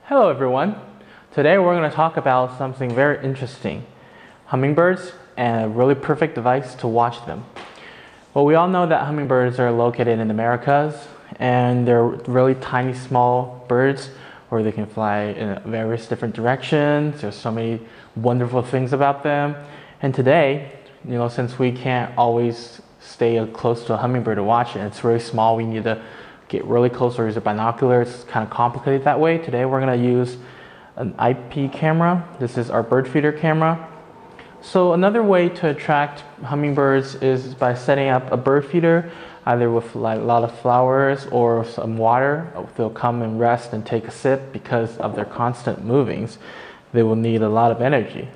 Hello everyone. Today we're going to talk about something very interesting, hummingbirds, and a really perfect device to watch them. Well, we all know that hummingbirds are located in the Americas, and they're really tiny small birds where they can fly in various different directions. There's so many wonderful things about them. And today, since we can't always stay close to a hummingbird to watch it, it's really small, we need to get really close or use a binocular. It's kind of complicated that way. Today we're going to use an IP camera. This is our bird feeder camera. So another way to attract hummingbirds is by setting up a bird feeder, either with like a lot of flowers or some water. They'll come and rest and take a sip because of their constant movings. They will need a lot of energy.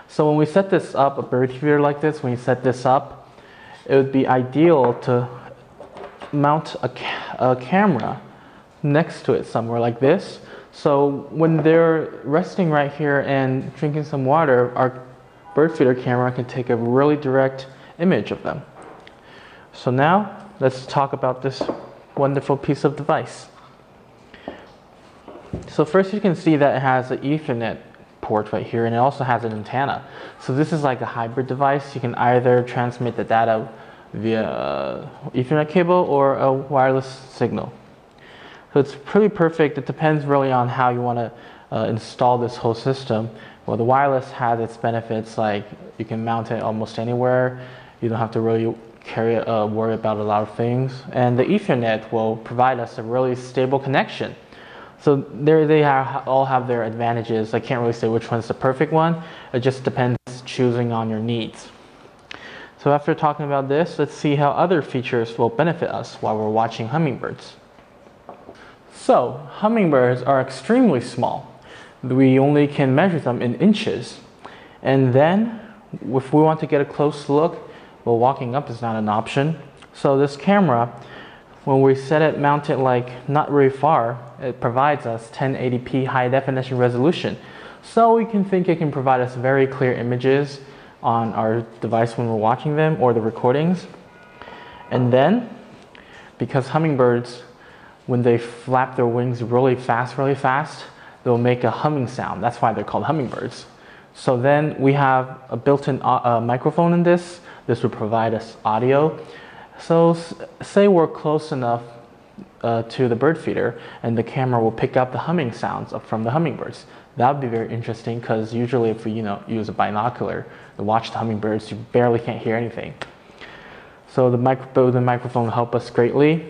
So when we set this up, a bird feeder like this, when you set this up, it would be ideal to mount a camera next to it somewhere like this. So when they're resting right here and drinking some water, our bird feeder camera can take a really direct image of them. So now let's talk about this wonderful piece of device. So first you can see that it has an Ethernet port right here, and it also has an antenna. So this is like a hybrid device. You can either transmit the data via Ethernet cable or a wireless signal. So it's pretty perfect. It depends really on how you want to install this whole system. Well, the wireless has its benefits, like you can mount it almost anywhere. You don't have to really worry about a lot of things. And the Ethernet will provide us a really stable connection. So they all have their advantages. I can't really say which one's the perfect one. It just depends choosing on your needs. So after talking about this, let's see how other features will benefit us while we're watching hummingbirds. So hummingbirds are extremely small. We only can measure them in inches. And then if we want to get a close look, well, walking up is not an option. So this camera, when we set it, mount it like not very far, it provides us 1080p high definition resolution. So we can think it can provide us very clear images on our device when we're watching them or the recordings. And then, because hummingbirds, when they flap their wings really fast, they'll make a humming sound. That's why they're called hummingbirds. So then we have a built-in microphone in this. This will provide us audio. So say we're close enough to the bird feeder, and the camera will pick up the humming sounds from the hummingbirds. That would be very interesting, because usually if we use a binocular to watch the hummingbirds, you barely can't hear anything. So the microphone will help us greatly.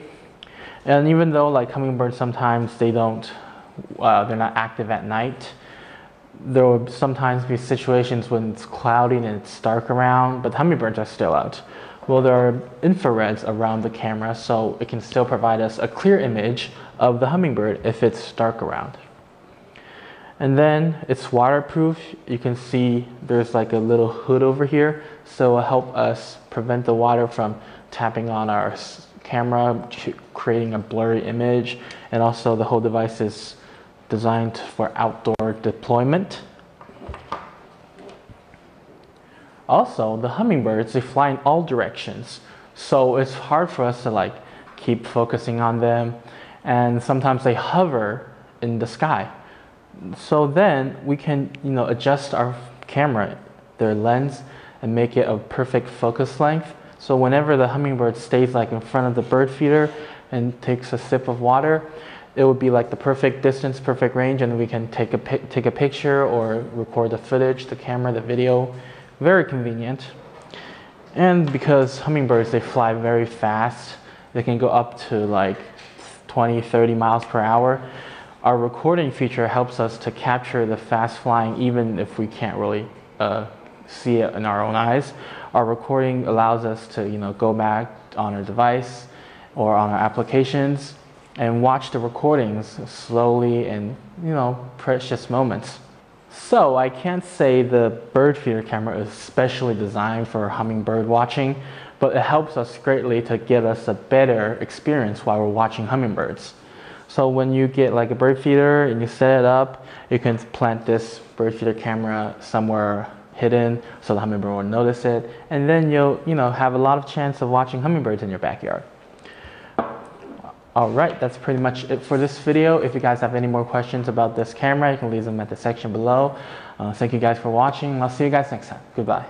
And even though like hummingbirds sometimes they're not active at night, there will sometimes be situations when it's cloudy and it's dark around, but hummingbirds are still out. Well, there are infrareds around the camera, so it can still provide us a clear image of the hummingbird if it's dark around. And then it's waterproof. You can see there's like a little hood over here, so it'll help us prevent the water from tapping on our camera, creating a blurry image. And also the whole device is designed for outdoor deployment. Also, the hummingbirds, they fly in all directions, so it's hard for us to like keep focusing on them, and sometimes they hover in the sky. So then we can adjust our camera, their lens, and make it a perfect focus length. So whenever the hummingbird stays like in front of the bird feeder and takes a sip of water, it would be like the perfect distance, perfect range, and we can take a picture or record the footage, the camera, the video. Very convenient. And because hummingbirds, they fly very fast, they can go up to like 20-30 miles per hour. Our recording feature helps us to capture the fast flying even if we can't really see it in our own eyes. Our recording allows us to go back on our device or on our applications and watch the recordings slowly in precious moments. So I can't say the bird feeder camera is specially designed for hummingbird watching, but it helps us greatly to give us a better experience while we're watching hummingbirds. So when you get like a bird feeder and you set it up, you can plant this bird feeder camera somewhere hidden so the hummingbird won't notice it, and then you'll have a lot of chance of watching hummingbirds in your backyard. Alright, that's pretty much it for this video. If you guys have any more questions about this camera, you can leave them at the section below. Thank you guys for watching. I'll see you guys next time. Goodbye.